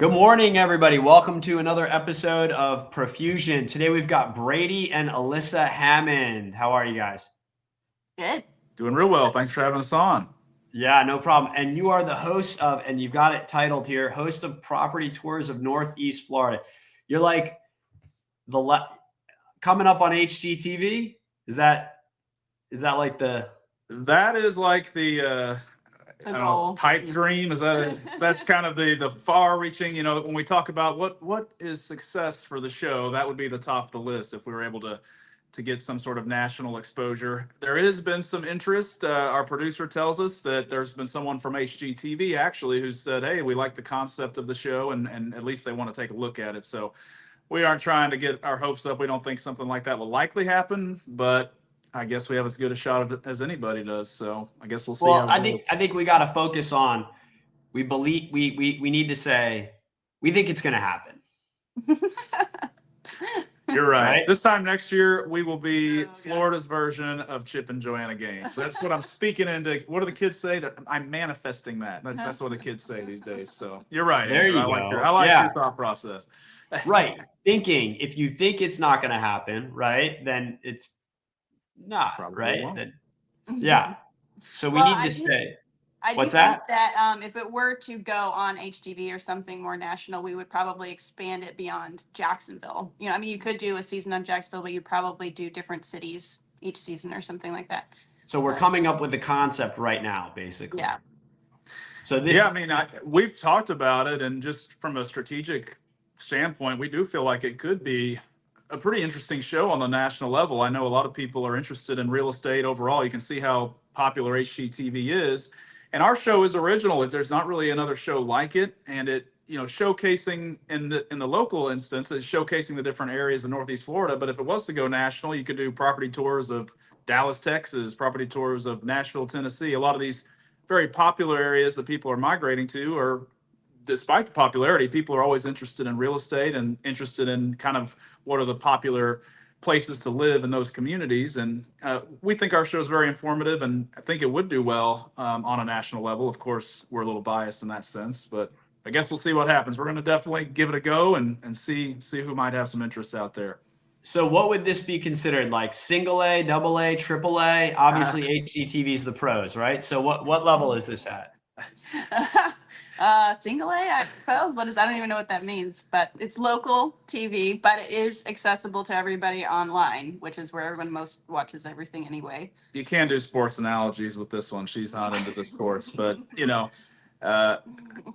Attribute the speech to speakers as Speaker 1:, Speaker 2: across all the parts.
Speaker 1: Good morning, everybody. Welcome to another episode of Profusion. Today we've got Brady and Alyssa Hammond. How are you guys?
Speaker 2: Good.
Speaker 3: Doing real well. Thanks for having us on.
Speaker 1: Yeah, no problem. And you are the host of, and you've got it titled here, host of Property Tours of Northeast Florida. You're like coming up on HGTV. Is that like
Speaker 3: That is like the
Speaker 2: goal.
Speaker 3: pipe dream. That's kind of the far reaching, when we talk about what is success for the show, that would be the top of the list if we were able to get some sort of national exposure. There has been some interest. Our producer tells us that there's been someone from HGTV actually who said, hey, we like the concept of the show and at least they want to take a look at it. So we aren't trying to get our hopes up. We don't think something like that will likely happen, but I guess we have as good a shot of it as anybody does. So I guess we'll see.
Speaker 1: Well, I think we got to focus on, we believe we need to say, we think it's going to happen.
Speaker 3: You're right. This time next year, we will be Florida's version of Chip and Joanna Gaines. That's what I'm speaking into. What do the kids say? I'm manifesting that. That's what the kids say these days. So you're right.
Speaker 1: There you go.
Speaker 3: I like your thought process.
Speaker 1: Right. Thinking, if you think it's not going to happen, right, then it's not, right? Then, yeah. So we need to say.
Speaker 2: I do think that if it were to go on HGTV or something more national, we would probably expand it beyond Jacksonville. You could do a season on Jacksonville, but you'd probably do different cities each season or something like that.
Speaker 1: So we're coming up with the concept right now, basically.
Speaker 2: Yeah.
Speaker 1: So this.
Speaker 3: Yeah, we've talked about it, and just from a strategic standpoint, we do feel like it could be a pretty interesting show on the national level. I know a lot of people are interested in real estate overall. You can see how popular HGTV is. And our show is original. There's not really another show like it, and it, showcasing in the local instance, it's showcasing the different areas of Northeast Florida. But if it was to go national, you could do property tours of Dallas, Texas, property tours of Nashville, Tennessee. A lot of these very popular areas that people are migrating to, or despite the popularity, people are always interested in real estate and interested in kind of what are the popular places to live in those communities. And we think our show is very informative, and I think it would do well on a national level. Of course, we're a little biased in that sense, but I guess we'll see what happens. We're going to definitely give it a go and see who might have some interest out there.
Speaker 1: So what would this be considered, like single A, double A, triple A? Obviously HGTV is the pros, right? So what level is this at?
Speaker 2: Single A, I suppose. I don't even know what that means, but it's local TV, but it is accessible to everybody online, which is where everyone most watches everything anyway.
Speaker 3: You can do sports analogies with this one. She's not into the sports, but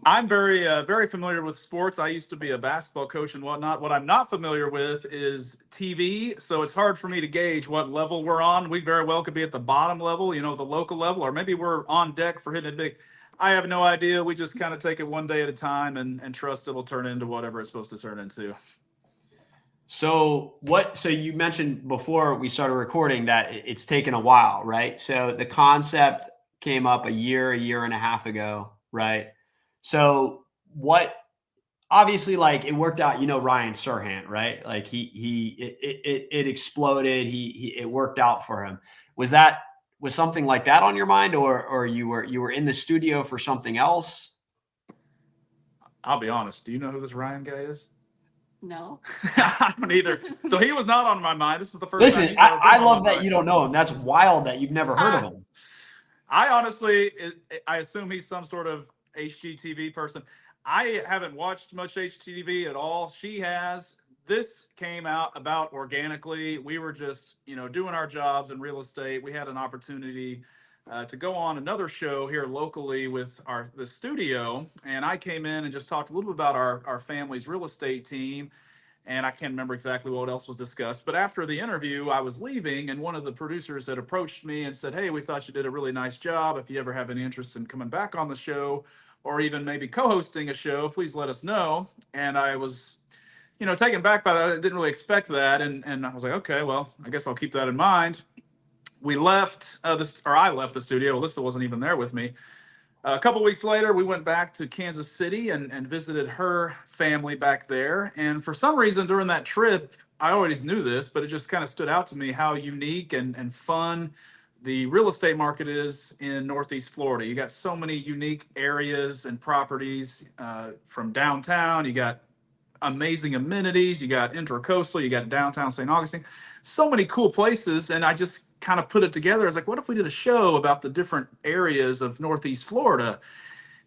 Speaker 3: I'm very familiar with sports. I used to be a basketball coach and whatnot. What I'm not familiar with is TV, so it's hard for me to gauge what level we're on. We very well could be at the bottom level, the local level, or maybe we're on deck for hitting it big. I have no idea. We just kind of take it one day at a time and trust it'll turn into whatever it's supposed to turn into.
Speaker 1: So you mentioned before we started recording that it's taken a while, right? So the concept came up a year and a half ago, right? So obviously, like, it worked out, Ryan Serhant, right? Like it exploded. It worked out for him. Was something like that on your mind, or you were in the studio for something else?
Speaker 3: I'll be honest. Do you know who this Ryan guy is?
Speaker 2: No.
Speaker 3: I don't either. So he was not on my mind. This is the first
Speaker 1: Listen,
Speaker 3: time.
Speaker 1: I love that you don't know him. That's wild that you've never heard of him.
Speaker 3: I honestly, I assume he's some sort of HGTV person. I haven't watched much HGTV at all. She has. This came out about organically. We were just, doing our jobs in real estate. We had an opportunity to go on another show here locally with the studio, and I came in and just talked a little bit about our family's real estate team. And I can't remember exactly what else was discussed. But after the interview, I was leaving, and one of the producers had approached me and said, hey, we thought you did a really nice job. If you ever have any interest in coming back on the show, or even maybe co-hosting a show, please let us know. And I was taken back by that. I didn't really expect that. And I was like, okay, well, I guess I'll keep that in mind. We left I left the studio. Alyssa wasn't even there with me. A couple weeks later, we went back to Kansas City and visited her family back there. And for some reason during that trip, I always knew this, but it just kind of stood out to me how unique and fun the real estate market is in Northeast Florida. You got so many unique areas and properties from downtown. You got amazing amenities. You got Intracoastal. You got downtown St. Augustine. So many cool places. And I just kind of put it together. I was like, what if we did a show about the different areas of Northeast Florida?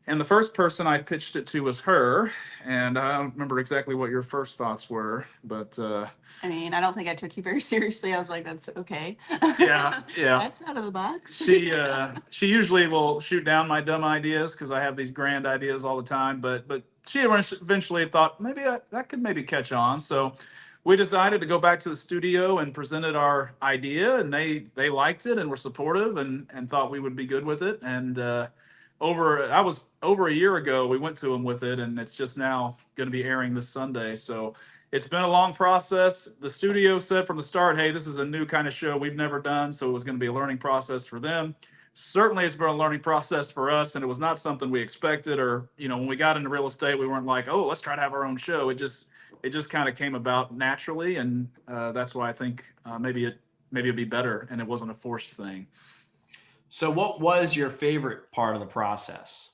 Speaker 3: And the first person I pitched it to was her. And I don't remember exactly what your first thoughts were, but
Speaker 2: I mean, I don't think I took you very seriously. I was like, that's okay.
Speaker 3: yeah.
Speaker 2: That's out of the box.
Speaker 3: She usually will shoot down my dumb ideas because I have these grand ideas all the time. But she eventually thought maybe that could maybe catch on. So we decided to go back to the studio and presented our idea, and they liked it and were supportive and thought we would be good with it. And over a year ago, we went to them with it, and it's just now going to be airing this Sunday. So it's been a long process. The studio said from the start, hey, this is a new kind of show we've never done. So it was going to be a learning process for them. Certainly it's been a learning process for us, and it was not something we expected, or, when we got into real estate, we weren't like, oh, let's try to have our own show. It just kind of came about naturally. And that's why I think maybe it'd be better and it wasn't a forced thing.
Speaker 1: So what was your favorite part of the process?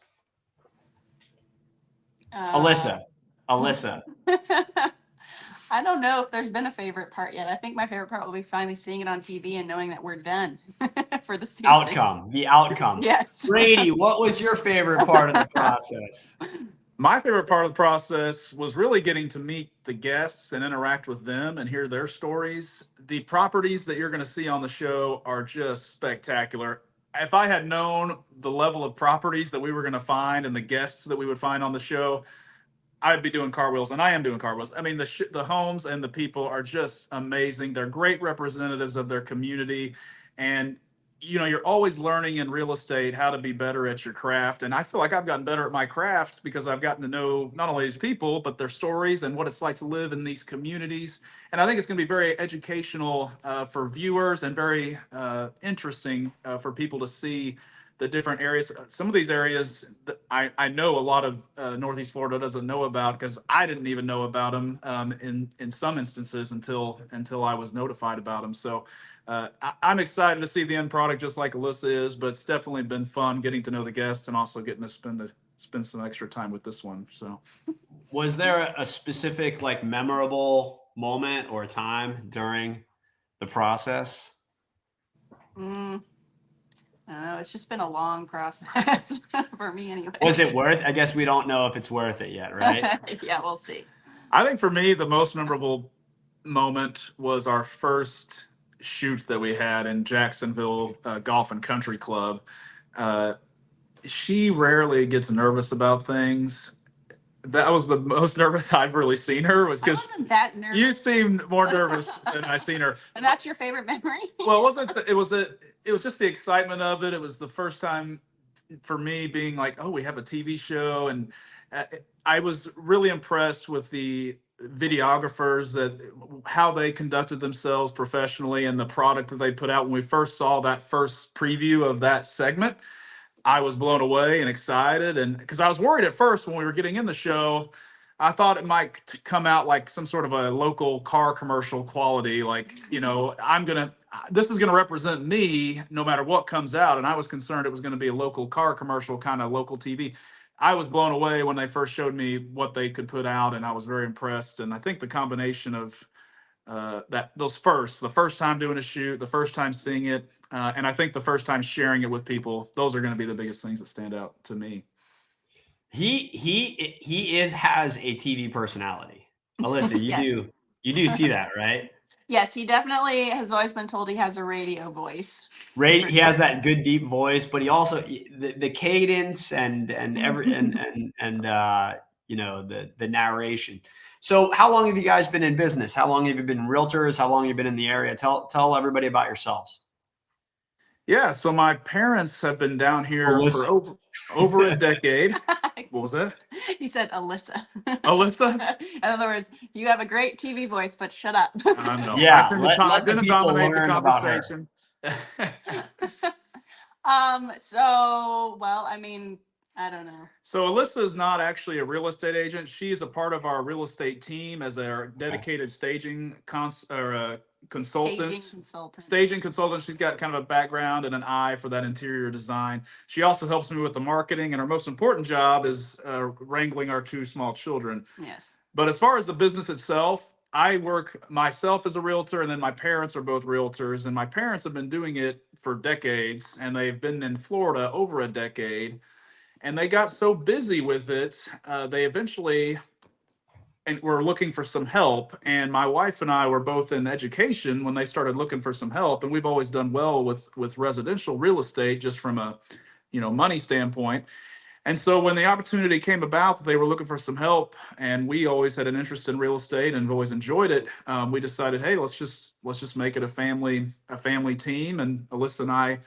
Speaker 1: Alyssa.
Speaker 2: I don't know if there's been a favorite part yet. I think my favorite part will be finally seeing it on TV and knowing that we're done for the season.
Speaker 1: The outcome.
Speaker 2: Yes.
Speaker 1: Brady, what was your favorite part of the process?
Speaker 3: My favorite part of the process was really getting to meet the guests and interact with them and hear their stories. The properties that you're going to see on the show are just spectacular. If I had known the level of properties that we were going to find and the guests that we would find on the show, I'd be doing car wheels, and I am doing car wheels. I mean, the homes and the people are just amazing. They're great representatives of their community. And, you're always learning in real estate how to be better at your craft. And I feel like I've gotten better at my craft because I've gotten to know not only these people, but their stories and what it's like to live in these communities. And I think it's going to be very educational for viewers and very interesting for people to see the different areas. Some of these areas that I know a lot of Northeast Florida doesn't know about, because I didn't even know about them in some instances until I was notified about them. So I'm excited to see the end product, just like Alyssa is, but it's definitely been fun getting to know the guests and also getting to spend some extra time with this one. So
Speaker 1: was there a specific memorable moment or time during the process?
Speaker 2: I don't know. It's just been a long process for me anyway.
Speaker 1: Was it I guess we don't know if it's worth it yet, right?
Speaker 2: Yeah, we'll see.
Speaker 3: I think for me, the most memorable moment was our first shoot that we had in Jacksonville Golf and Country Club. She rarely gets nervous about things. That was the most nervous I've really seen her, was because
Speaker 2: I wasn't that nervous.
Speaker 3: You seemed more nervous than I seen her.
Speaker 2: And that's your favorite memory?
Speaker 3: Well, it was just the excitement of it. It was the first time for me being like, oh, we have a TV show. And I was really impressed with the videographers, that how they conducted themselves professionally, and the product that they put out. When we first saw that first preview of that segment, I was blown away and excited. And because I was worried at first when we were getting in the show, I thought it might come out like some sort of a local car commercial quality. This is going to represent me no matter what comes out. And I was concerned it was going to be a local car commercial, kind of local TV. I was blown away when they first showed me what they could put out, and I was very impressed. And I think the combination of the first time doing a shoot, the first time seeing it, and I think the first time sharing it with people, those are going to be the biggest things that stand out to me.
Speaker 1: He has a TV personality. Alyssa,
Speaker 2: Yes.
Speaker 1: you do see that, right?
Speaker 2: Yes, he definitely has always been told he has a radio voice.
Speaker 1: He has that good deep voice, but he also the cadence and the narration. So how long have you guys been in business? How long have you been realtors? How long have you been in the area? Tell everybody about yourselves.
Speaker 3: Yeah, so my parents have been down here for over a decade. What was that?
Speaker 2: He said Alyssa.
Speaker 3: Alyssa?
Speaker 2: In other words, you have a great TV voice, but shut up.
Speaker 3: I know.
Speaker 1: Yeah,
Speaker 3: I'm going to dominate the conversation.
Speaker 2: So, well, I mean, I don't know.
Speaker 3: So Alyssa is not actually a real estate agent. She's a part of our real estate team as our dedicated staging consultant. Staging consultant. She's got kind of a background and an eye for that interior design. She also helps me with the marketing, and our most important job is wrangling our 2 small children.
Speaker 2: Yes.
Speaker 3: But as far as the business itself, I work myself as a realtor, and then my parents are both realtors, and my parents have been doing it for decades, and they've been in Florida over a decade. And they got so busy with it, they eventually and were looking for some help. And my wife and I were both in education when they started looking for some help. And we've always done well with residential real estate, just from a money standpoint. And so when the opportunity came about that they were looking for some help, and we always had an interest in real estate and have always enjoyed it, we decided, hey, let's just make it a family team. And Alyssa and I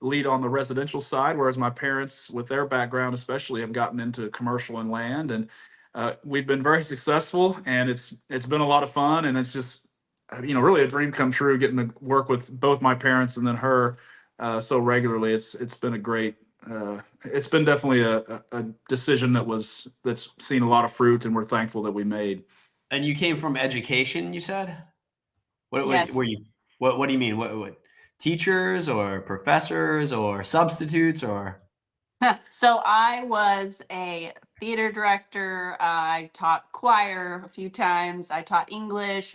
Speaker 3: lead on the residential side, whereas my parents, with their background especially, have gotten into commercial and land. And we've been very successful, and it's been a lot of fun, and it's just really a dream come true getting to work with both my parents and then her so regularly. It's been a great. It's been definitely a decision that's seen a lot of fruit, and we're thankful that we made.
Speaker 1: And you came from education, you said? What
Speaker 2: Yes.
Speaker 1: were you? What do you mean? What teachers or professors or substitutes or?
Speaker 2: So I was a theater director. I taught choir a few times. I taught English.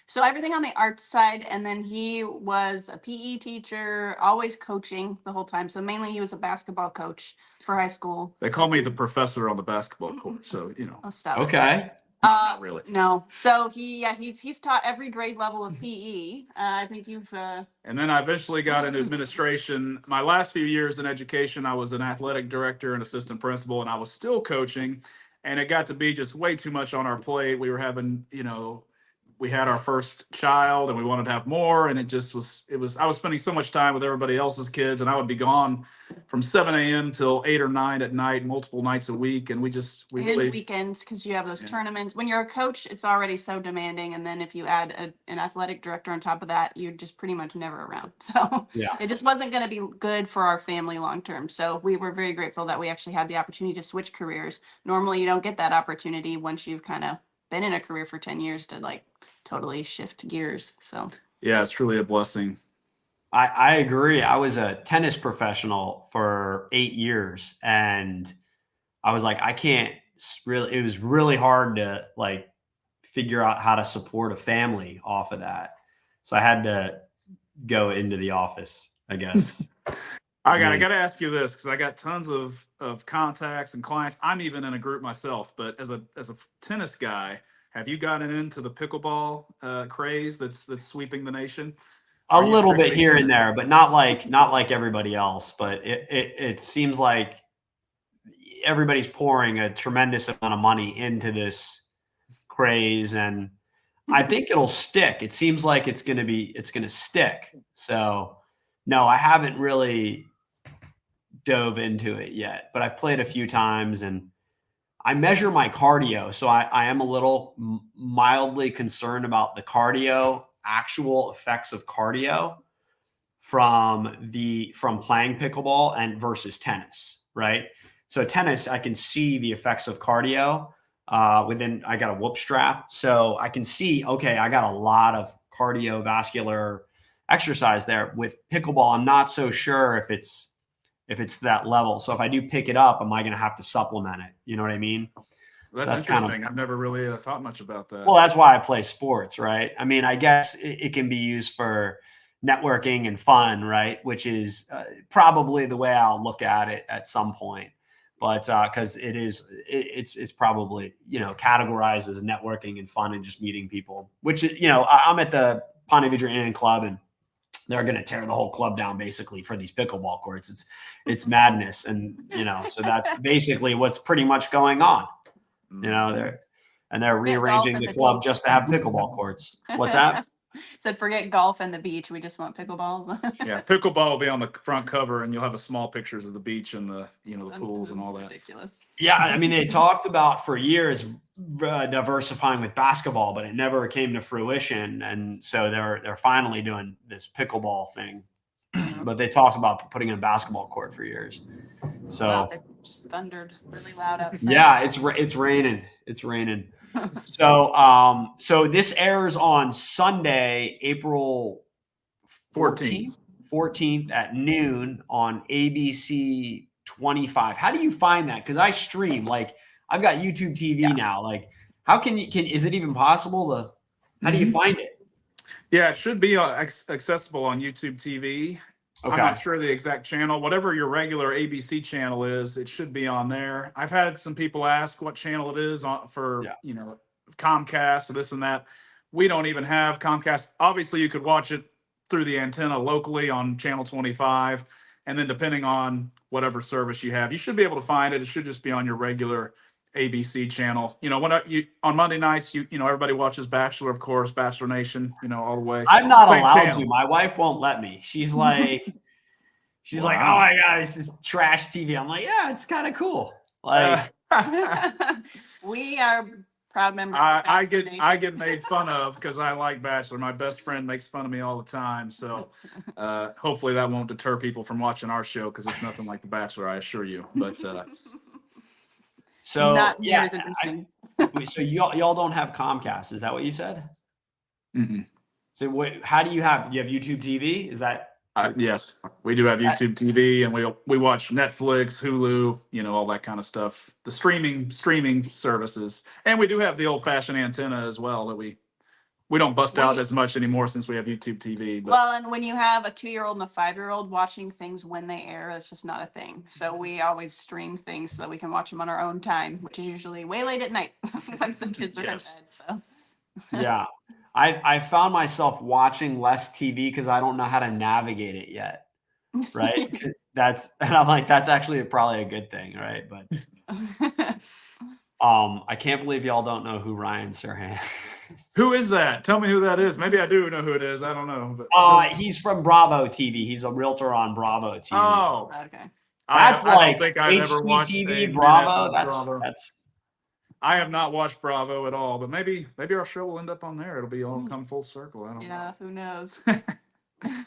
Speaker 2: So everything on the arts side. And then he was a PE teacher, always coaching the whole time. So mainly he was a basketball coach for high school.
Speaker 3: They call me the professor on the basketball court, so
Speaker 2: I'll stop.
Speaker 1: Okay.
Speaker 3: not really.
Speaker 2: No. So he's taught every grade level of PE. I think you've.
Speaker 3: And then I eventually got into administration. My last few years in education, I was an athletic director and assistant principal, and I was still coaching. And it got to be just way too much on our plate. We were having, we had our first child, and we wanted to have more. And I was spending so much time with everybody else's kids, and I would be gone from 7 a.m. till 8 or 9 at night, multiple nights a week. And we played
Speaker 2: weekends, because you have those tournaments. When you're a coach, it's already so demanding. And then if you add an athletic director on top of that, you're just pretty much never around. So
Speaker 1: Yeah.
Speaker 2: it just wasn't going to be good for our family long term. So we were very grateful that we actually had the opportunity to switch careers. Normally you don't get that opportunity once you've kind of been in a career for 10 years to totally shift gears. So
Speaker 3: yeah, it's truly a blessing.
Speaker 1: I agree. I was a tennis professional for 8 years, and I was like, it was really hard to figure out how to support a family off of that. So I had to go into the office, I guess.
Speaker 3: I got to ask you this, because I got tons of contacts and clients. I'm even in a group myself, but as a tennis guy, have you gotten into the pickleball craze that's sweeping the nation?
Speaker 1: A little bit here and there, but not like everybody else. But it seems like everybody's pouring a tremendous amount of money into this craze, and I think it'll stick. It seems like it's going to stick. So no, I haven't really dove into it yet, but I've played a few times, and I measure my cardio. So I am a little mildly concerned about the actual effects of cardio from playing pickleball and versus tennis, right? So tennis, I can see the effects of cardio I got a whoop strap. So I can see, okay, I got a lot of cardiovascular exercise there. With pickleball, I'm not so sure if it's that level. So if I do pick it up, am I going to have to supplement it? You know what I mean?
Speaker 3: That's interesting. I've never really thought much about that.
Speaker 1: Well, that's why I play sports, right? I mean, I guess it can be used for networking and fun, right? Which is probably the way I'll look at it at some point. But because it's probably, categorized as networking and fun and just meeting people, which, I'm at the Ponte Vedra Inn and Club, and they're going to tear the whole club down basically for these pickleball courts. It's madness. And, so that's basically what's pretty much going on. They're rearranging the club just to have pickleball courts. What's that?
Speaker 2: Said forget golf and the beach. We just want pickleballs.
Speaker 3: Yeah, pickleball will be on the front cover, and you'll have a small pictures of the beach and the the pools and all that.
Speaker 2: Ridiculous.
Speaker 1: Yeah, I mean, they talked about for years diversifying with basketball, but it never came to fruition. And so they're finally doing this pickleball thing. But they talked about putting in a basketball court for years. So
Speaker 2: Just thundered really loud outside.
Speaker 1: Yeah, it's raining. It's raining. So so this airs on Sunday, April 14th. 14th at noon on ABC 25. How do you find that? Because I stream, like I've got YouTube TV now. Like, how is it even possible to, how do you find it?
Speaker 3: Yeah, it should be accessible on YouTube TV.
Speaker 1: Okay.
Speaker 3: I'm not sure the exact channel. Whatever your regular ABC channel is, it should be on there. I've had some people ask what channel it is on for, Comcast and this and that. We don't even have Comcast. Obviously, you could watch it through the antenna locally on channel 25. And then depending on whatever service you have, you should be able to find it. It should just be on your regular ABC channel. On Monday nights, everybody watches Bachelor, of course, Bachelor Nation, all the way.
Speaker 1: I'm not
Speaker 3: Same
Speaker 1: allowed
Speaker 3: channel.
Speaker 1: to. My wife won't let me. She's like, oh
Speaker 3: Wow.
Speaker 1: my God, this is trash TV. I'm like, yeah, it's kind of cool. Like,
Speaker 2: We are proud members.
Speaker 3: I get made fun of because I like Bachelor. My best friend makes fun of me all the time. So hopefully that won't deter people from watching our show because it's nothing like The Bachelor, I assure you. But
Speaker 1: so
Speaker 2: not near as interesting.
Speaker 1: So y'all don't have Comcast. Is that what you said?
Speaker 3: mm-mm.
Speaker 1: So how do you have YouTube TV? Is that?
Speaker 3: Yes, we do have YouTube TV, and we watch Netflix, Hulu, all that kind of stuff. The streaming services, and we do have the old fashioned antenna as well that we don't bust out as much anymore since we have YouTube TV. But.
Speaker 2: Well, and when you have a 2-year-old and a 5-year-old watching things when they air, it's just not a thing. So we always stream things so that we can watch them on our own time, which is usually way late at night once the kids are in bed. So.
Speaker 1: Yeah. I found myself watching less TV because I don't know how to navigate it yet. Right. And I'm like, that's actually probably a good thing. Right. But I can't believe y'all don't know who Ryan Serhant is.
Speaker 3: Who is that? Tell me who that is. Maybe I do know who it is. I don't know. But
Speaker 1: he's from Bravo TV. He's a realtor on Bravo TV.
Speaker 3: Oh,
Speaker 2: okay.
Speaker 1: That's
Speaker 3: I
Speaker 1: like
Speaker 3: don't think I've ever watched
Speaker 1: HGTV Bravo. That's.
Speaker 3: I have not watched Bravo at all, but maybe our show will end up on there. It'll be all come full circle. I don't know.
Speaker 2: Yeah, who knows?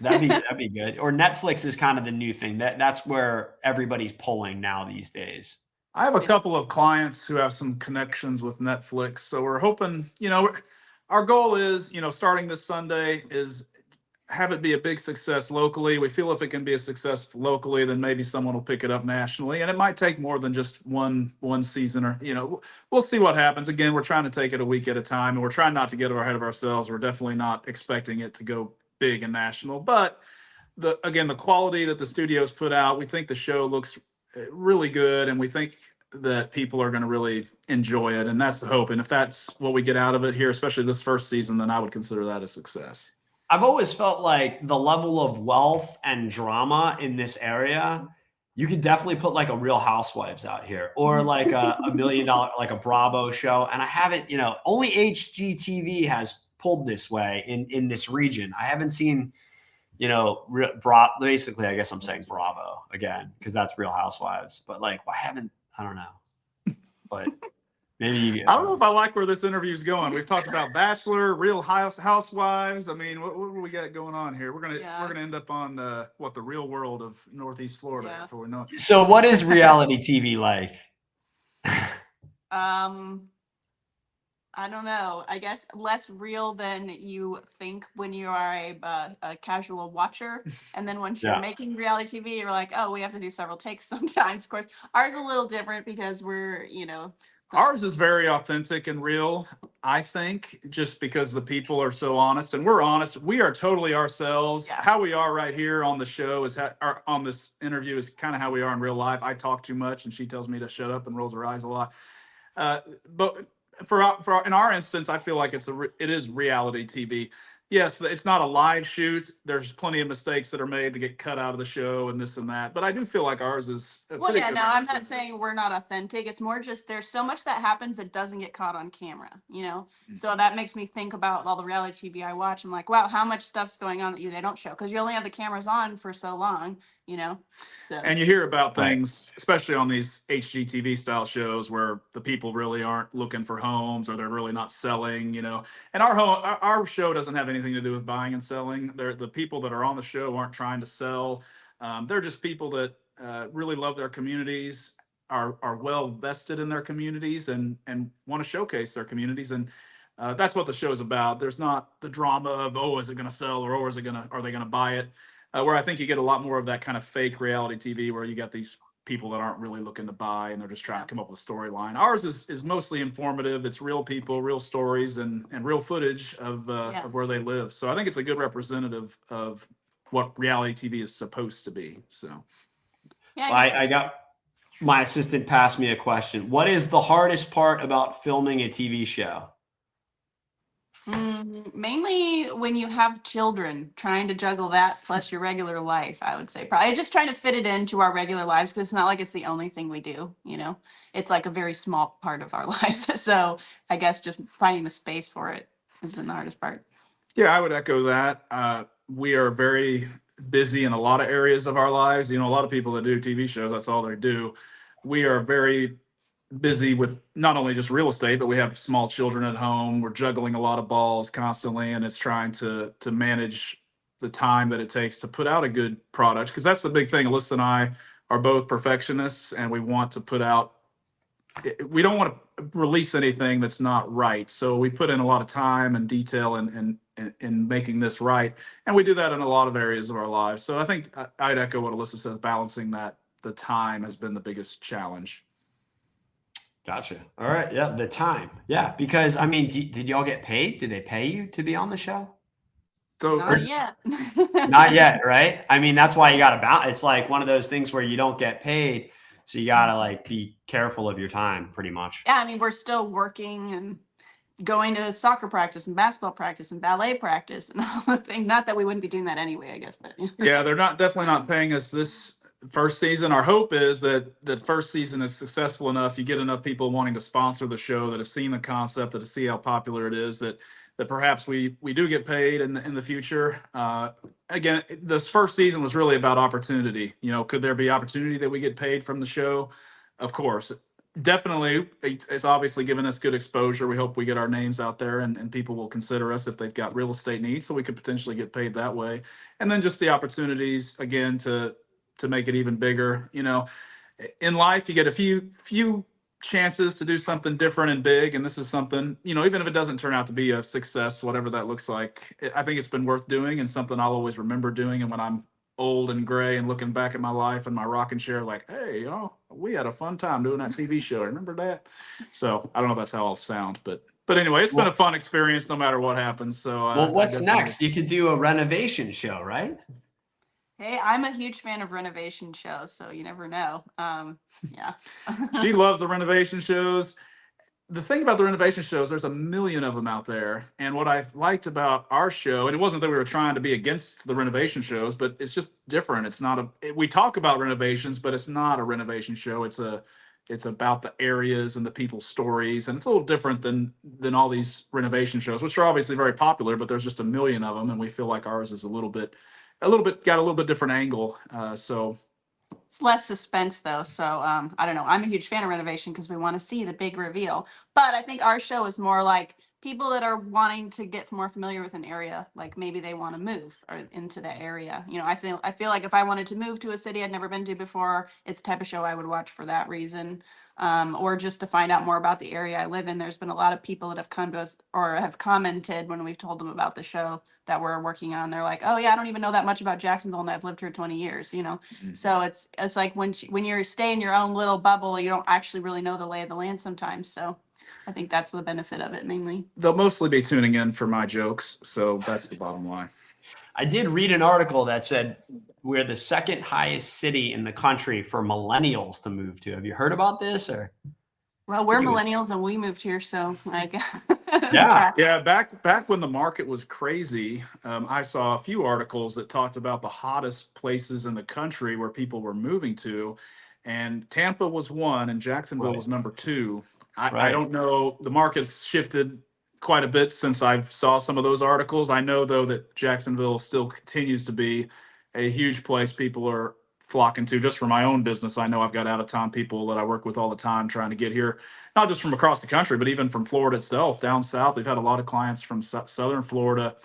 Speaker 1: That'd be good. Or Netflix is kind of the new thing. That's where everybody's pulling now these days.
Speaker 3: I have a couple of clients who have some connections with Netflix, so we're hoping, our goal is, starting this Sunday is have it be a big success locally. We feel if it can be a success locally, then maybe someone will pick it up nationally. And it might take more than just one season or, we'll see what happens. Again, we're trying to take it a week at a time, and we're trying not to get ahead of ourselves. We're definitely not expecting it to go big and national. But the quality that the studios put out, we think the show looks really good, and we think that people are going to really enjoy it. And that's the hope. And if that's what we get out of it here, especially this first season, then I would consider that a success.
Speaker 1: I've always felt like the level of wealth and drama in this area, you could definitely put like a Real Housewives out here or like a $1 million, like a Bravo show. And I haven't, only HGTV has pulled this way in this region. I haven't seen, basically, I guess I'm saying Bravo again, because that's Real Housewives. But like, I don't know. But maybe
Speaker 3: I don't know if I like where this interview is going. We've talked about Bachelor, Real Housewives. I mean, what do we got going on here? We're gonna end up on the real world of Northeast Florida before we know it.
Speaker 1: So, what is reality TV like?
Speaker 2: I don't know. I guess less real than you think when you are a casual watcher. And then once you're making reality TV, you're like, oh, we have to do several takes sometimes. Of course, ours is a little different because we're,
Speaker 3: Ours is very authentic and real, I think, just because the people are so honest, and we're honest. We are totally ourselves.
Speaker 2: Yeah.
Speaker 3: How we are right here on the show on this interview is kind of how we are in real life. I talk too much, and she tells me to shut up and rolls her eyes a lot. But in our instance, I feel like it is reality TV. Yes, it's not a live shoot. There's plenty of mistakes that are made to get cut out of the show and this and that. But I do feel like ours is.
Speaker 2: Well, yeah, no, I'm not saying we're not authentic. It's more just there's so much that happens that doesn't get caught on camera,
Speaker 3: Mm-hmm.
Speaker 2: So that makes me think about all the reality TV I watch. I'm like, wow, how much stuff's going on that they don't show because you only have the cameras on for so long, So.
Speaker 3: And you hear about things, especially on these HGTV style shows, where the people really aren't looking for homes or they're really not selling, And our show doesn't have anything to do with buying and selling. The people that are on the show aren't trying to sell. They're just people that really love their communities, are well vested in their communities and want to showcase their communities. And that's what the show is about. There's not the drama of, oh, is it going to sell, or oh, are they going to buy it? Where I think you get a lot more of that kind of fake reality TV where you got these people that aren't really looking to buy and they're just trying to come up with a storyline. Ours is mostly informative. It's real people, real stories, and real footage of where they live. So I think it's a good representative of what reality TV is supposed to be. So
Speaker 2: Yeah,
Speaker 1: Well, I got my assistant passed me a question. What is the hardest part about filming a TV show?
Speaker 2: Mainly when you have children, trying to juggle that plus your regular life, I would say. Probably just trying to fit it into our regular lives, because it's not like it's the only thing we do, you know? It's like a very small part of our lives. So I guess just finding the space for it has been the hardest part.
Speaker 3: yeah, I would echo that. We are very busy in a lot of areas of our lives. You know, a lot of people that do TV shows, that's all they do. We are very busy with not only just real estate, but we have small children at home. We're juggling a lot of balls constantly, and it's trying to manage the time that it takes to put out a good product. Because that's the big thing. Alyssa and I are both perfectionists, and we want to put out. We don't want to release anything that's not right. So we put in a lot of time and detail in making this right, and we do that in a lot of areas of our lives. So I think I'd echo what Alyssa says. Balancing that, the time has been the biggest challenge.
Speaker 1: Gotcha. All right. Yeah. The time. Yeah. Because I mean, did y'all get paid? Did they pay you to be on the show?
Speaker 3: So
Speaker 2: Not yet.
Speaker 1: Not yet. Right. I mean, that's why you got to balance. It's like one of those things where you don't get paid. So you got to like be careful of your time pretty much.
Speaker 2: Yeah, I mean, we're still working and going to soccer practice and basketball practice and ballet practice and all the things. Not that we wouldn't be doing that anyway, I guess, but
Speaker 3: yeah, they're definitely not paying us this first season. Our hope is that first season is successful enough. You get enough people wanting to sponsor the show that have seen the concept, that have see how popular it is, that perhaps we do get paid in the future. Again, this first season was really about opportunity. You know, could there be opportunity that we get paid from the show? Of course. Definitely, it's obviously given us good exposure. We hope we get our names out there, and people will consider us if they've got real estate needs, so we could potentially get paid that way. And then just the opportunities again to make it even bigger. You know, in life you get a few chances to do something different and big, and this is something, you know, even if it doesn't turn out to be a success, whatever that looks like, I think it's been worth doing and something I'll always remember doing. And when I'm old and gray and looking back at my life and my rocking chair, like, hey, you know, we had a fun time doing that TV show. Remember that? So I don't know if that's how I'll sound, but anyway, it's been a fun experience no matter what happens. So
Speaker 1: well, what's next? You could do a renovation show, right?
Speaker 2: hey, I'm a huge fan of renovation shows, so you never know. Yeah.
Speaker 3: She loves the renovation shows. The thing about the renovation shows, there's a million of them out there. And what I liked about our show, and it wasn't that we were trying to be against the renovation shows, but it's just different. It's not we talk about renovations, but it's not a renovation show. It's about the areas and the people's stories. And it's a little different than all these renovation shows, which are obviously very popular, but there's just a million of them. And we feel like ours is got a little bit different angle. So
Speaker 2: It's less suspense though. So I don't know. I'm a huge fan of renovation because we want to see the big reveal. But I think our show is more like people that are wanting to get more familiar with an area, like maybe they want to move or into that area. You know, I feel like if I wanted to move to a city I'd never been to before, it's the type of show I would watch for that reason. Or just to find out more about the area I live in. There's been a lot of people that have come to us or have commented when we've told them about the show that we're working on. They're like, oh yeah, I don't even know that much about Jacksonville and I've lived here 20 years, you know? So it's like when you're staying in your own little bubble, you don't actually really know the lay of the land sometimes. So I think that's the benefit of it mainly.
Speaker 3: they'll mostly be tuning in for my jokes. So that's the bottom line.
Speaker 1: I did read an article that said we're the second highest city in the country for millennials to move to. Have you heard about this? Or
Speaker 2: Well, we're millennials and we moved here, so like
Speaker 3: Yeah, back when the market was crazy, I saw a few articles that talked about the hottest places in the country where people were moving to, and Tampa was one, and Jacksonville
Speaker 1: Right.
Speaker 3: was number two. I
Speaker 1: Right.
Speaker 3: don't know. The market's shifted quite a bit since I saw some of those articles. I know though that Jacksonville still continues to be a huge place people are flocking to. Just for my own business, I know I've got out of town people that I work with all the time trying to get here, not just from across the country, but even from Florida itself, down south. We've had a lot of clients from southern Florida,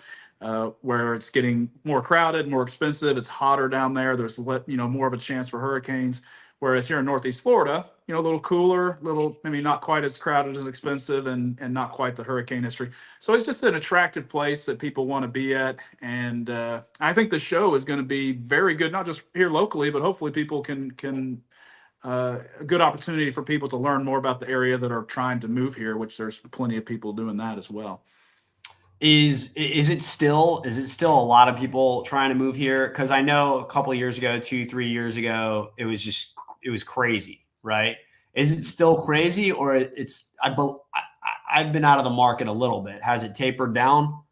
Speaker 3: where it's getting more crowded, more expensive. It's hotter down there. There's more of a chance for hurricanes. Whereas here in Northeast Florida, a little cooler, maybe not quite as crowded, as expensive, and not quite the hurricane history. So it's just an attractive place that people want to be at. And I think the show is going to be very good, not just here locally, but hopefully people can a good opportunity for people to learn more about the area that are trying to move here, which there's plenty of people doing that as well.
Speaker 1: Is it still a lot of people trying to move here? Because I know a couple of years ago, 2-3 years ago, it was crazy, right? Is it still crazy, or I've been out of the market a little bit. Has it tapered down?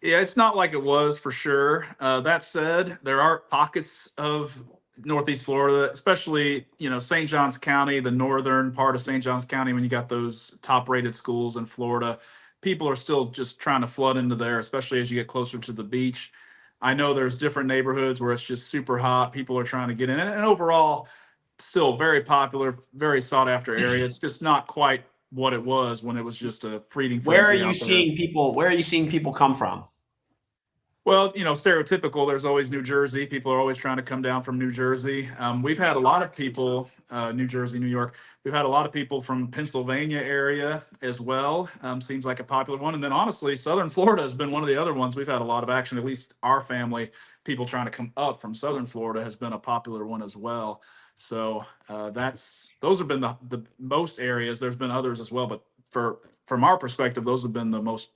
Speaker 3: Yeah, it's not like it was for sure. That said, there are pockets of Northeast Florida, especially, St. Johns County, the northern part of St. Johns County, when you got those top rated schools in Florida. People are still just trying to flood into there, especially as you get closer to the beach. I know there's different neighborhoods where it's just super hot. People are trying to get in, and overall, still very popular, very sought after area. It's just not quite what it was when it was just a feeding frenzy.
Speaker 1: Where are you seeing people come from?
Speaker 3: Well, stereotypical, there's always New Jersey. People are always trying to come down from New Jersey. We've had a lot of people, New Jersey, New York. We've had a lot of people from Pennsylvania area as well. Seems like a popular one. And then honestly, Southern Florida has been one of the other ones. We've had a lot of action, at least our family, people trying to come up from Southern Florida has been a popular one as well. So those have been the most areas. There's been others as well, but from our perspective, those have been the most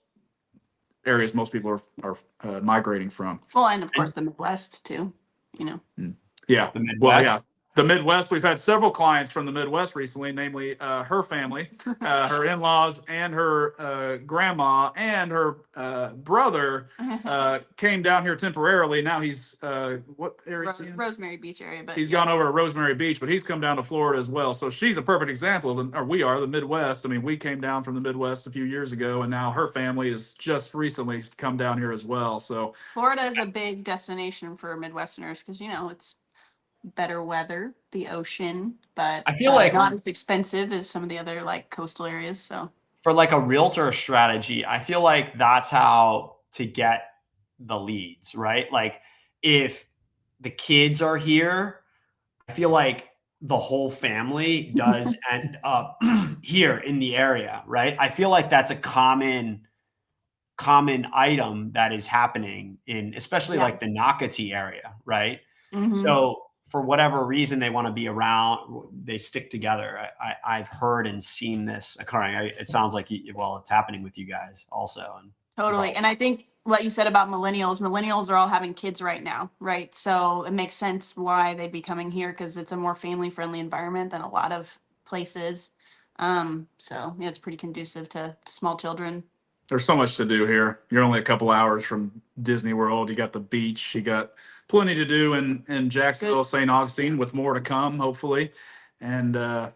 Speaker 3: areas most people are migrating from.
Speaker 2: Well, and of course the Midwest too,
Speaker 3: Yeah.
Speaker 1: The Midwest?
Speaker 3: Well, yeah. The Midwest, we've had several clients from the Midwest recently, namely her family, her in-laws, and her grandma, and her brother came down here temporarily. Now he's, what area is he in?
Speaker 2: Rosemary Beach area, but
Speaker 3: He's gone over to Rosemary Beach, but he's come down to Florida as well. So she's a perfect example of, or we are, the Midwest. I mean, we came down from the Midwest a few years ago, and now her family has just recently come down here as well. So
Speaker 2: Florida is a big destination for Midwesterners because, it's better weather, the ocean, but
Speaker 1: I feel like
Speaker 2: not as expensive as some of the other like coastal areas. So
Speaker 1: for like a realtor strategy, I feel like that's how to get the leads, right? Like if the kids are here, I feel like the whole family does end up here in the area, right? I feel like that's a common item that is happening in, especially like the Nocatee area, right?
Speaker 2: Mhm.
Speaker 1: So for whatever reason they want to be around, they stick together. I've heard and seen this occurring. It sounds like, it's happening with you guys also. And
Speaker 2: Totally. And I think what you said about millennials are all having kids right now, right? So it makes sense why they'd be coming here because it's a more family friendly environment than a lot of places. So yeah, it's pretty conducive to small children.
Speaker 3: there's so much to do here. You're only a couple hours from Disney World. You got the beach. You got plenty to do in Jacksonville, St. Augustine, with more to come, hopefully. And I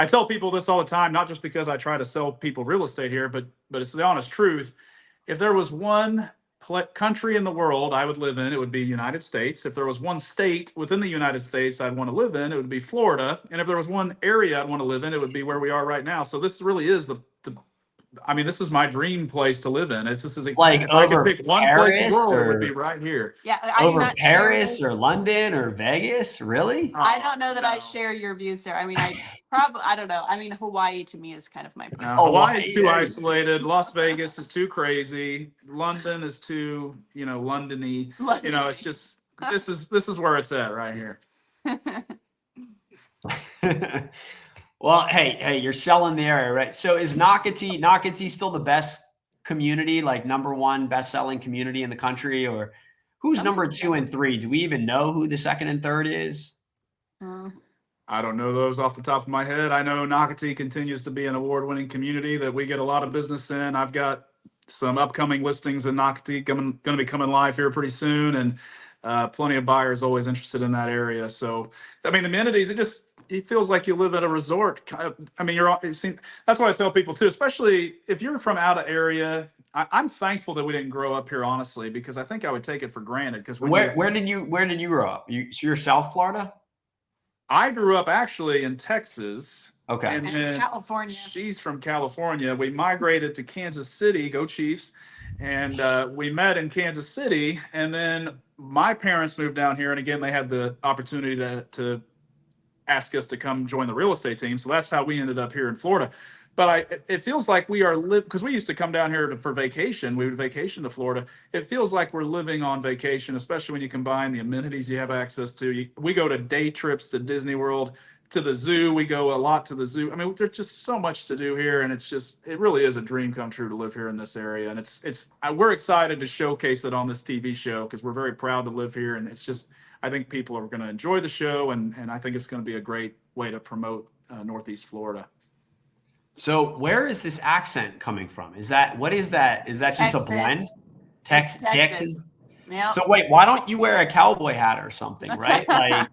Speaker 3: tell people this all the time, not just because I try to sell people real estate here, but it's the honest truth. If there was one country in the world I would live in, it would be United States. If there was one state within the United States I'd want to live in, it would be Florida. And if there was one area I'd want to live in, it would be where we are right now. So this really is this is my dream place to live in. This is
Speaker 1: like
Speaker 3: if I could pick one place in the
Speaker 1: Paris,
Speaker 3: world, it would be right here.
Speaker 2: Yeah, I do
Speaker 1: over
Speaker 2: not
Speaker 1: Paris
Speaker 2: share
Speaker 1: or London or Vegas, really?
Speaker 2: I don't know that I
Speaker 3: No.
Speaker 2: share your views there. I mean, I don't know. I mean, Hawaii to me is kind of my preference.
Speaker 3: Hawaii is too isolated. Las Vegas is too crazy. London is too, London-y. It's just this is where it's at right here.
Speaker 1: Well, hey, you're selling the area, right? So is Nocatee still the best community, like number one best-selling community in the country, or who's number 2 and 3? Do we even know who the second and third is?
Speaker 3: I don't know those off the top of my head. I know Nocatee continues to be an award-winning community that we get a lot of business in. I've got some upcoming listings in Nocatee going to be coming live here pretty soon, and plenty of buyers always interested in that area. So, the amenities, it feels like you live at a resort. That's what I tell people too, especially if you're from out of area. I'm thankful that we didn't grow up here, honestly, because I think I would take it for granted. Because
Speaker 1: Where did you grow up? You're South Florida?
Speaker 3: I grew up actually in Texas.
Speaker 1: Okay.
Speaker 3: And then
Speaker 2: California.
Speaker 3: She's from California. We migrated to Kansas City, go Chiefs. And we met in Kansas City. And then my parents moved down here, and again, they had the opportunity to ask us to come join the real estate team. So that's how we ended up here in Florida. But it feels like we are because we used to come down here for vacation. We would vacation to Florida. It feels like we're living on vacation, especially when you combine the amenities you have access to. We go to day trips to Disney World, to the zoo. We go a lot to the zoo. I mean, there's just so much to do here, and it really is a dream come true to live here in this area. And we're excited to showcase it on this TV show because we're very proud to live here. And I think people are going to enjoy the show, and I think it's going to be a great way to promote Northeast Florida.
Speaker 1: So where is this accent coming from? What is that? Is that just
Speaker 2: Texas.
Speaker 1: a blend?
Speaker 2: Texas. Yeah.
Speaker 1: So wait, why don't you wear a cowboy hat or something, right? Like,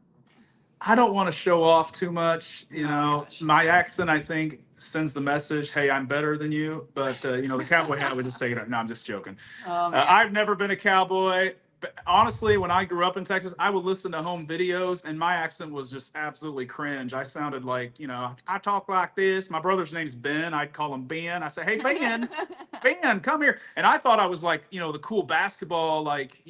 Speaker 3: I don't want to show off too much.
Speaker 2: Gosh.
Speaker 3: My accent, I think, sends the message, hey, I'm better than you. But, the cowboy hat would just take it up. No, I'm just joking.
Speaker 2: Oh, man.
Speaker 3: I've never been a cowboy. But honestly, when I grew up in Texas, I would listen to home videos, and my accent was just absolutely cringe. I sounded like, I talk like this. My brother's name's Ben. I'd call him Ben. I say, hey, Ben, Ben, come here. And I thought I was like, the cool basketball, like,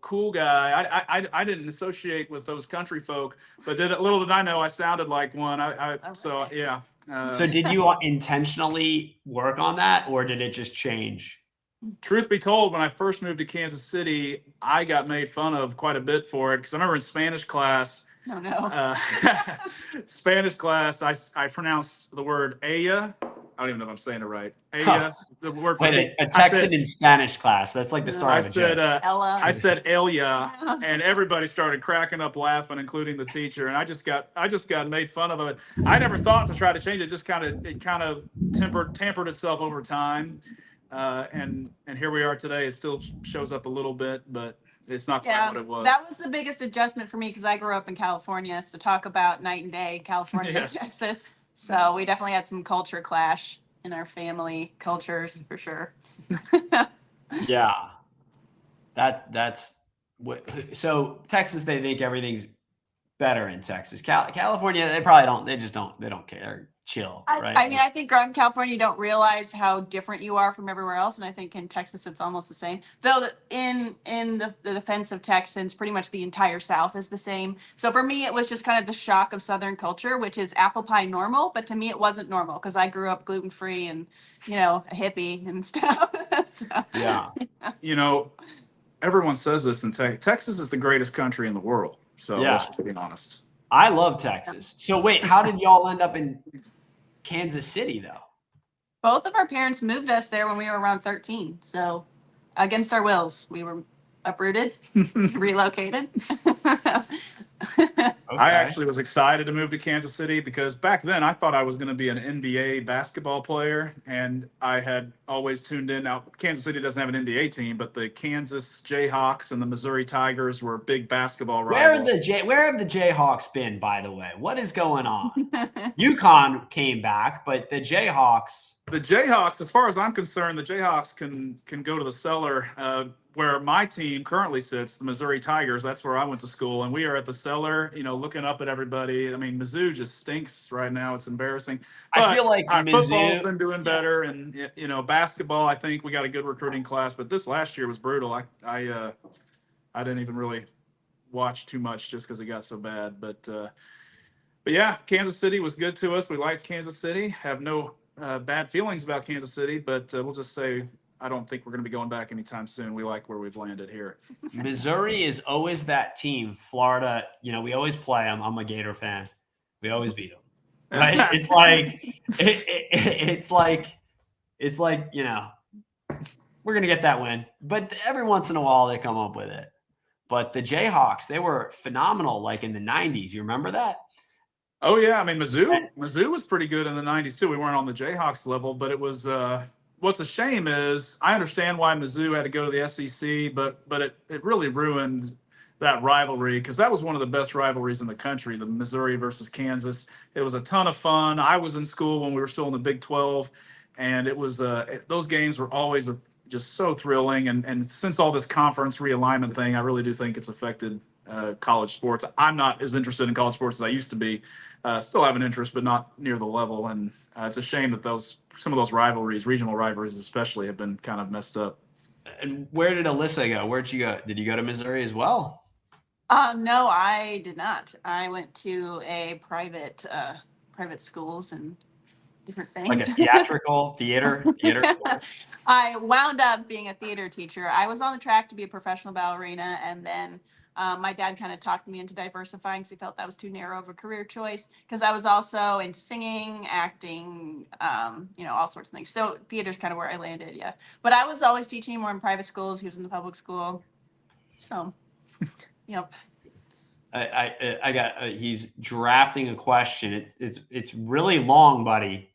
Speaker 3: cool guy. I didn't associate with those country folk, but little did I know I sounded like one. So, yeah.
Speaker 1: so did you intentionally work on that, or did it just change?
Speaker 3: Truth be told, when I first moved to Kansas City, I got made fun of quite a bit for it because I remember in Spanish class, Spanish class, I pronounced the word ella. I don't even know if I'm saying it right. Ella, the word for
Speaker 1: Wait, a Texan in Spanish class. That's like the start of a joke.
Speaker 2: Ella.
Speaker 3: I said Elia, and everybody started cracking up laughing, including the teacher. And I just got made fun of it. I never thought to try to change it. It kind of tempered itself over time. And here we are today. It still shows up a little bit, but it's not quite what it was.
Speaker 2: That was the biggest adjustment for me because I grew up in California. So talk about night and day, California and Texas. So we definitely had some culture clash in our family cultures for sure.
Speaker 1: Yeah. That's what. So Texas, they think everything's better in Texas. California, they probably don't. They just don't. They don't care. They're chill, right?
Speaker 2: I mean, I think growing up in California, you don't realize how different you are from everywhere else, and I think in Texas it's almost the same. Though in the defense of Texans, pretty much the entire South is the same. So for me, it was just kind of the shock of Southern culture, which is apple pie normal, but to me it wasn't normal because I grew up gluten free and a hippie and stuff. So,
Speaker 1: Yeah.
Speaker 3: Everyone says this in Texas. Texas is the greatest country in the world. So let's just be honest.
Speaker 1: I love Texas. So wait, how did y'all end up in Kansas City though?
Speaker 2: Both of our parents moved us there when we were around 13. So against our wills, we were uprooted, relocated.
Speaker 1: Okay.
Speaker 3: I actually was excited to move to Kansas City because back then I thought I was going to be an NBA basketball player, and I had always tuned in. Now, Kansas City doesn't have an NBA team, but the Kansas Jayhawks and the Missouri Tigers were big basketball rivals.
Speaker 1: Where have the Jayhawks been, by the way? What is going on? UConn came back, but the Jayhawks.
Speaker 3: The Jayhawks, as far as I'm concerned, the Jayhawks can go to the cellar. Where my team currently sits, the Missouri Tigers, that's where I went to school, and we are at the cellar, looking up at everybody. I mean, Mizzou just stinks right now. It's embarrassing. But
Speaker 1: I feel like
Speaker 3: football's been doing better, and basketball, I think we got a good recruiting class, but this last year was brutal. I didn't even really watch too much just because it got so bad. But yeah, Kansas City was good to us. We liked Kansas City. Have no bad feelings about Kansas City, but we'll just say I don't think we're going to be going back anytime soon. We like where we've landed here.
Speaker 1: Missouri is always that team. Florida, we always play them. I'm a Gator fan. We always beat them. Right? It's like we're going to get that win. But every once in a while they come up with it. But the Jayhawks, they were phenomenal like in the 90s. You remember that?
Speaker 3: Oh, yeah. I mean, Mizzou was pretty good in the 90s, too. We weren't on the Jayhawks level, but it was what's a shame is I understand why Mizzou had to go to the SEC, but it really ruined that rivalry because that was one of the best rivalries in the country, the Missouri versus Kansas. It was a ton of fun. I was in school when we were still in the Big 12, and it was those games were always just so thrilling. And since all this conference realignment thing, I really do think it's affected college sports. I'm not as interested in college sports as I used to be. Still have an interest, but not near the level. And it's a shame that some of those rivalries, regional rivalries especially, have been kind of messed up.
Speaker 1: And where did Alyssa go? Where'd you go? Did you go to Missouri as well?
Speaker 2: No, I did not. I went to a private schools and different
Speaker 1: Like a
Speaker 2: things.
Speaker 1: theatrical theater?
Speaker 2: I wound up being a theater teacher. I was on the track to be a professional ballerina, and then my dad kind of talked me into diversifying because he felt that was too narrow of a career choice. Because I was also in singing, acting, all sorts of things. So theater's kind of where I landed, yeah. But I was always teaching more in private schools. He was in the public school, so yep.
Speaker 1: I got. He's drafting a question. It's really long, buddy.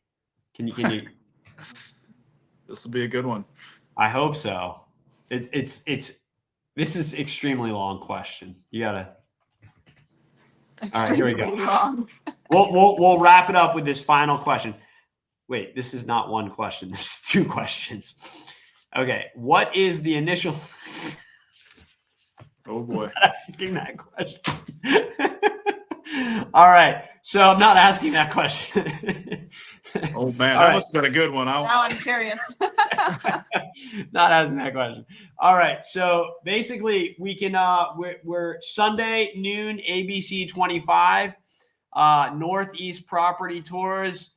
Speaker 1: Can you?
Speaker 3: This will be a good one.
Speaker 1: I hope so. This is extremely long question. You gotta. All right, here we go.
Speaker 2: Long.
Speaker 1: We'll wrap it up with this final question. Wait, this is not one question. This is two questions. Okay, what is the initial?
Speaker 3: Oh boy.
Speaker 1: I'm not asking that question. All right, so I'm not asking that question.
Speaker 3: Oh man,
Speaker 1: All
Speaker 3: that
Speaker 1: right.
Speaker 3: must have been a good one.
Speaker 2: Now I'm curious.
Speaker 1: Not asking that question. All right, so basically we can we're Sunday noon ABC 25 Northeast Property Tours,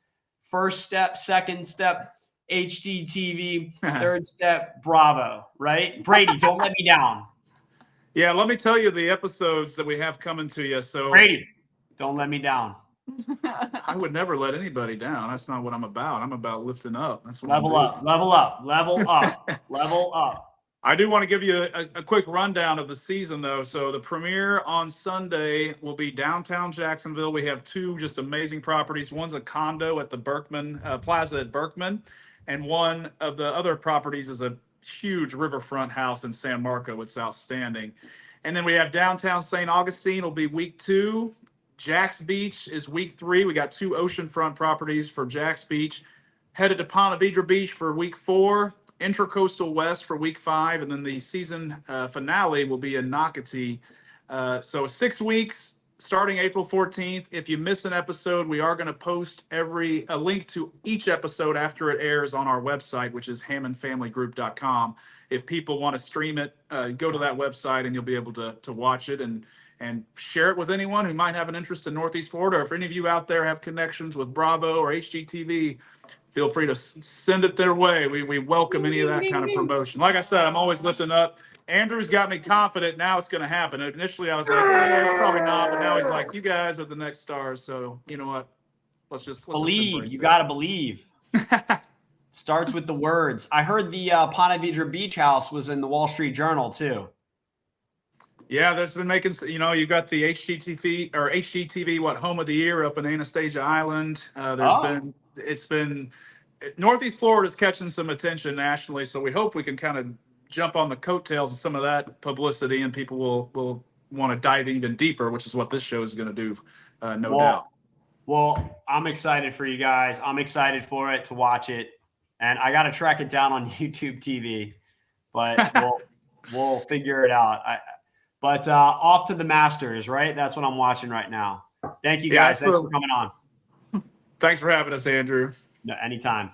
Speaker 1: first step, second step HGTV, third step Bravo, right? Brady, don't let me down.
Speaker 3: Yeah, let me tell you the episodes that we have coming to you. So
Speaker 1: Brady, don't let me down.
Speaker 3: I would never let anybody down. That's not what I'm about. I'm about lifting up. That's what
Speaker 1: Level
Speaker 3: I'm
Speaker 1: up, level up, level up, level up.
Speaker 3: I do want to give you a quick rundown of the season, though. So the premiere on Sunday will be downtown Jacksonville. We have two just amazing properties. One's a condo at the Berkman Plaza at Berkman, and one of the other properties is a huge riverfront house in San Marco. It's outstanding. And then we have downtown St. Augustine will be week 2. Jax Beach is week 3. We got 2 oceanfront properties for Jax Beach. Headed to Ponte Vedra Beach for week 4. Intracoastal West for week 5, and then the season finale will be in Nocatee. So 6 weeks starting April 14th. If you miss an episode, we are going to post a link to each episode after it airs on our website, which is hammondfamilygroup.com. If people want to stream it, go to that website and you'll be able to watch it and share it with anyone who might have an interest in Northeast Florida. Or if any of you out there have connections with Bravo or HGTV, feel free to send it their way. We welcome any of that kind of promotion. Like I said, I'm always lifting up. Andrew's got me confident now it's going to happen. Initially, I was like, it's probably not. But now he's like, you guys are the next stars. So you know what? Let's just
Speaker 1: believe. You got to believe. Starts with the words. I heard the Ponte Vedra Beach House was in the Wall Street Journal too.
Speaker 3: Yeah, there's been making, you got the HGTV, what, Home of the Year up in Anastasia Island. It's been, Northeast Florida's catching some attention nationally. So we hope we can kind of jump on the coattails of some of that publicity and people will want to dive even deeper, which is what this show is going to do, no doubt.
Speaker 1: Well, I'm excited for you guys. I'm excited for it to watch it. And I got to track it down on YouTube TV, but we'll figure it out. But off to the Masters, right? That's what I'm watching right now. Thank you guys. Thanks for coming on.
Speaker 3: Thanks for having us, Andrew.
Speaker 1: No, anytime.